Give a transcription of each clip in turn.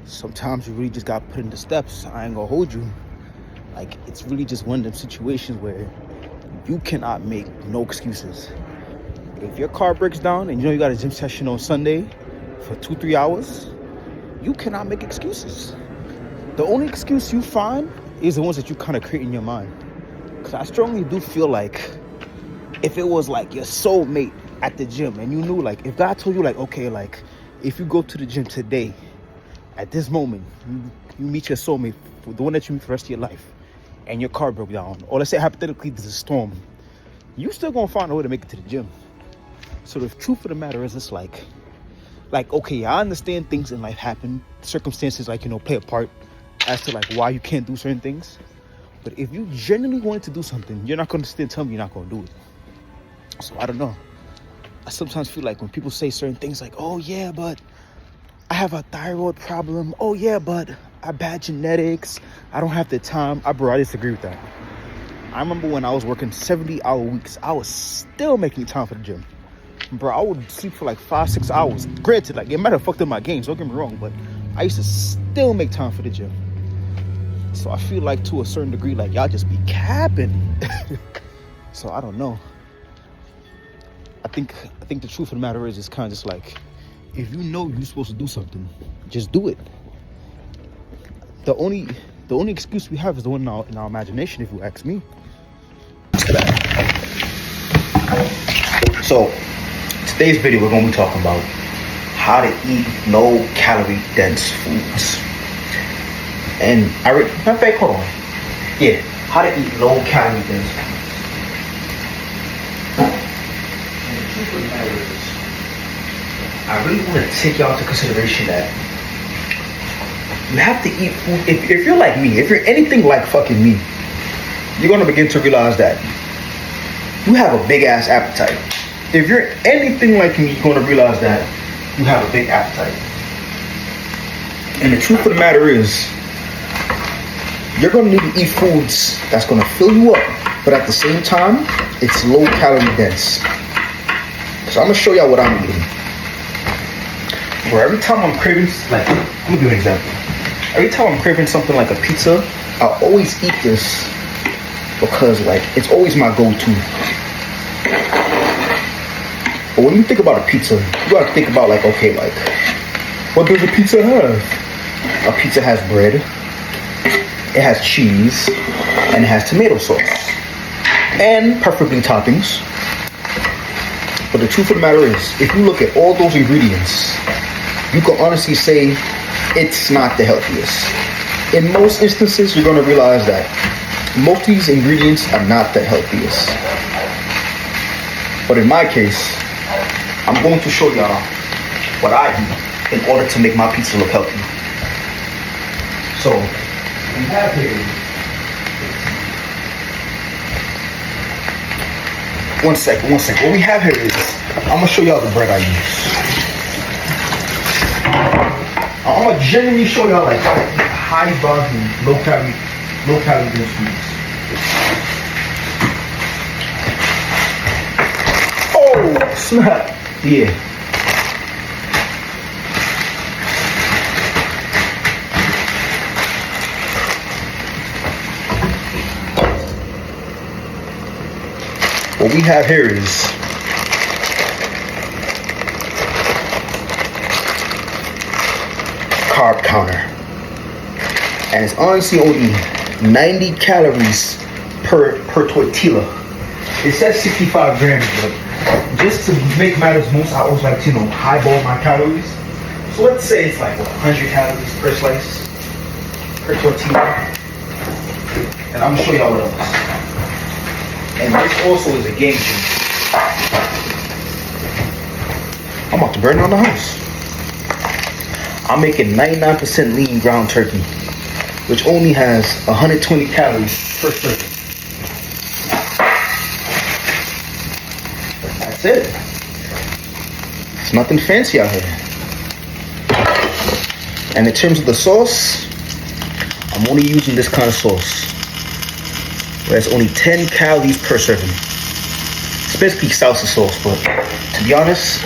Sometimes you really just got put into steps. I ain't gonna hold you. Like, it's really just one of them situations where you cannot make no excuses. If your car breaks down and you know you got a gym session on Sunday for 2-3 hours, you cannot make excuses. The only excuse you find is the ones that you kind of create in your mind. Because I strongly do feel like if it was like your soulmate at the gym and you knew, like, if God told you, like, okay, like, if you go to the gym today, at this moment, you meet your soulmate, the one that you meet for the rest of your life, and your car broke down, or let's say hypothetically there's a storm, you still gonna find a way to make it to the gym. So the truth of the matter is, it's like, okay, I understand things in life happen, circumstances, like, play a part as to, like, why you can't do certain things. But if you genuinely wanted to do something, you're not gonna still tell me you're not gonna do it. So I don't know. I sometimes feel like when people say certain things like, oh yeah, but I have a thyroid problem. Oh yeah, but I have bad genetics. I don't have the time. I disagree with that. I remember when I was working 70-hour weeks, I was still making time for the gym. Bro, I would sleep for like 5-6 hours. Granted, like, it might have fucked up my games, don't get me wrong, but I used to still make time for the gym. So I feel like, to a certain degree, like, y'all just be capping. So I don't know. I think the truth of the matter is, it's kind of just like, if you know you're supposed to do something, just do it. The only excuse we have is the one in our imagination, if you ask me. So today's video, we're going to be talking about how to eat low-calorie dense foods. And hold on. Yeah, how to eat low-calorie dense foods. And the truth of the matter is, I really want to take y'all into consideration that you have to eat food. If you're like me, if you're anything like fucking me, you're going to begin to realize that you have a big ass appetite. If you're anything like me, you're going to realize that you have a big appetite. And the truth of the matter is, you're going to need to eat foods that's going to fill you up, but at the same time, it's low calorie dense. So I'm going to show y'all what I'm eating. Where every time I'm craving, like, I'm going to give you an example. Every time I'm craving something like a pizza, I always eat this because, like, it's always my go-to. But when you think about a pizza, you gotta think about, like, okay, like, what does a pizza have? A pizza has bread, it has cheese, and it has tomato sauce, and preferably toppings. But the truth of the matter is, if you look at all those ingredients, you can honestly say it's not the healthiest. In most instances, you're gonna realize that most of these ingredients are not the healthiest. But in my case, I'm going to show y'all what I eat in order to make my pizza look healthy. So, we have here, one second. What we have here is, I'm gonna show y'all the bread I use. I'm gonna genuinely show y'all, like, how to eat high volume, low calorie dense foods. Oh snap! Yeah. What we have here is carb counter, and it's honestly only 90 calories per tortilla. It says 65 grams, but just to make matters most, I always like to, highball my calories. So let's say it's like 100 calories per slice, per tortilla. And I'm gonna show y'all what else. And this also is a game changer. I'm about to burn down the house. I'm making 99% lean ground turkey, which only has 120 calories per serving. That's it. It's nothing fancy out here. And in terms of the sauce, I'm only using this kind of sauce, where it's only 10 calories per serving. It's basically salsa sauce, but to be honest,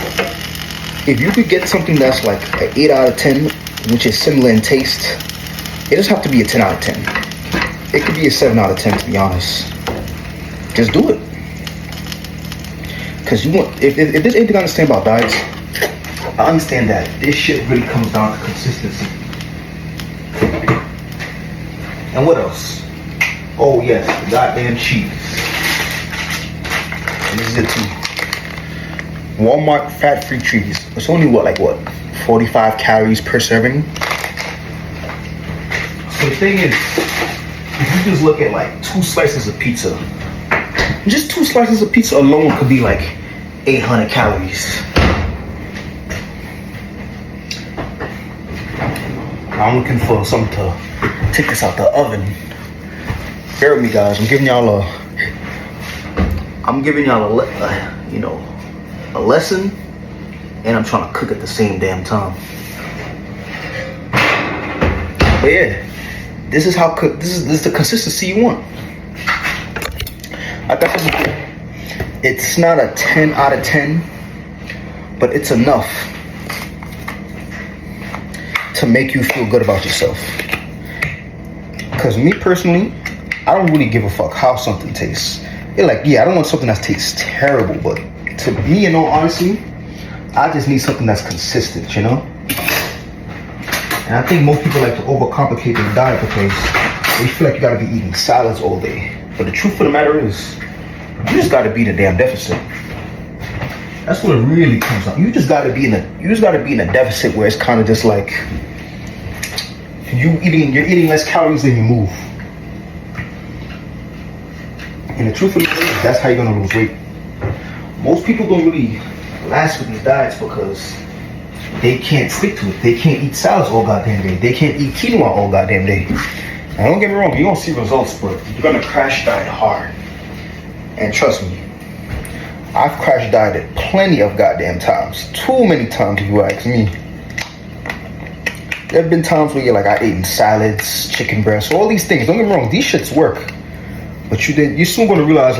if you could get something that's like an 8 out of 10 which is similar in taste. It doesn't have to be a 10 out of 10. It could be a 7 out of 10, to be honest. Just do it. Because you want, if there's anything I understand about diets, I understand that this shit really comes down to consistency. And what else? Oh yes, the goddamn cheese. And this is it too. Walmart fat-free cheese. It's only what 45 calories per serving. So the thing is, if you just look at like 2 slices of pizza, just 2 slices of pizza alone could be like 800 calories. I'm looking for something to take this out the oven. Bear with me, guys. I'm giving y'all a lesson, and I'm trying to cook at the same damn time. But yeah, this is how cook. This is the consistency you want. Like I said before, it's not a 10 out of 10, but it's enough to make you feel good about yourself. Because me personally, I don't really give a fuck how something tastes. I don't want something that tastes terrible, but to me, in all honesty, I just need something that's consistent, you know? And I think most people like to overcomplicate their diet because they feel like you gotta be eating salads all day. But the truth of the matter is, you just gotta be in a damn deficit. That's what it really comes down. You just gotta be in a deficit where it's kind of just like you're eating less calories than you move. And the truth of the matter is, that's how you're gonna lose weight. Most people don't really last with these diets because they can't stick to it. They can't eat salads all goddamn day. They can't eat quinoa all goddamn day. Now don't get me wrong, you're gonna see results, but you're gonna crash diet hard. And trust me, I've crash dieted plenty of goddamn times. Too many times if you ask me. There have been times where I ate salads, chicken breasts, all these things. Don't get me wrong, these shits work. But you're soon gonna realize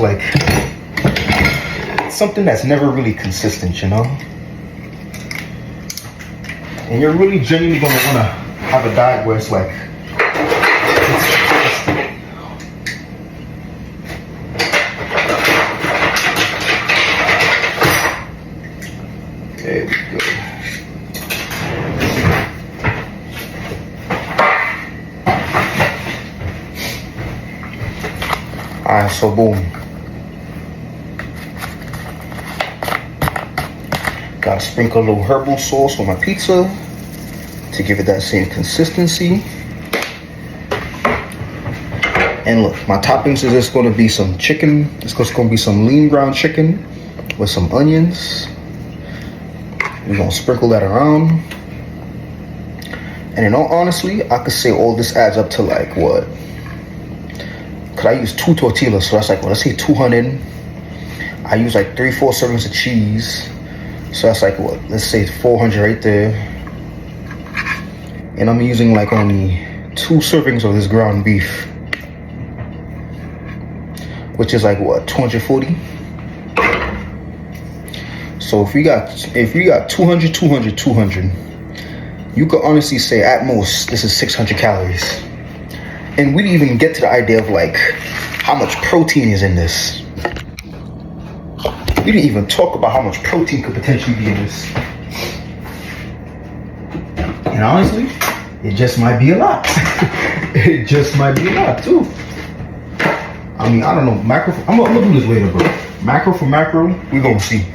it's something that's never really consistent, you know? And you're really genuinely gonna wanna have a diet where it's there we go. Alright, so boom. Gotta sprinkle a little herbal sauce on my pizza to give it that same consistency. And look, my toppings is just gonna be some chicken. It's just gonna be some lean ground chicken with some onions. We're gonna sprinkle that around. And in all honesty, I could say all this adds up to what? Could I use 2 tortillas? So that's let's say 200. I use 3-4 servings of cheese. So that's let's say 400 right there. And I'm using only 2 servings of this ground beef, which is 240. So if you got 200, you could honestly say at most this is 600 calories. And we didn't even get to the idea of how much protein is in this. We didn't even talk about how much protein could potentially be in this. And honestly, it just might be a lot. It just might be a lot too. I mean, I don't know. I'm gonna do this later, bro. Macro for macro, we're gonna see.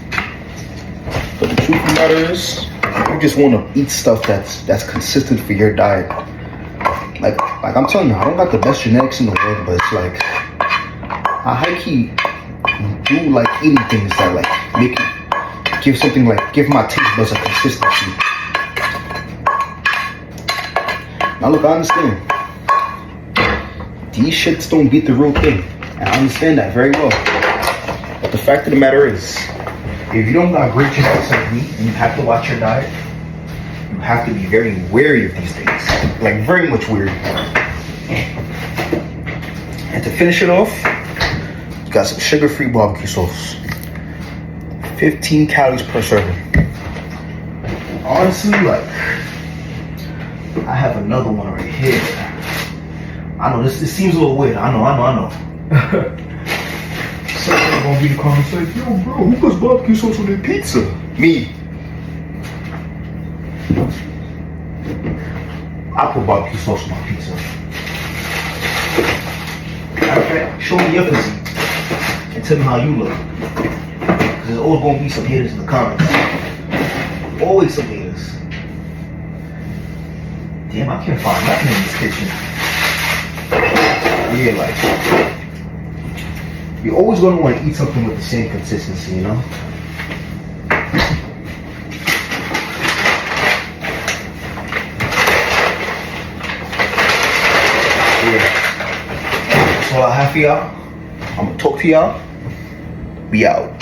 But the truth of the matter is, you just want to eat stuff that's consistent for your diet. Like I'm telling you, I don't got the best genetics in the world, but it's I high-key do like eating things that make it, give my taste buds a consistency. Now look, I understand. These shits don't beat the real thing. And I understand that very well. But the fact of the matter is, if you don't got great genetics like me and you have to watch your diet, you have to be very wary of these things. Very much wary. And to finish it off, you got some sugar-free barbecue sauce. 15 calories per serving. Honestly, have another one right here. I know this seems a little weird. I know. Someone's gonna be in the comments like, yo, bro, who puts barbecue sauce on their pizza? Me. I put barbecue sauce on my pizza. Okay, show me your physique and tell me how you look. Because there's always gonna be some haters in the comments. Always some haters. Damn, I can't find nothing in this kitchen. Yeah, like, you're always gonna want to eat something with the same consistency, you know? Yeah. That's all I have for y'all. I'm gonna talk to y'all. We out.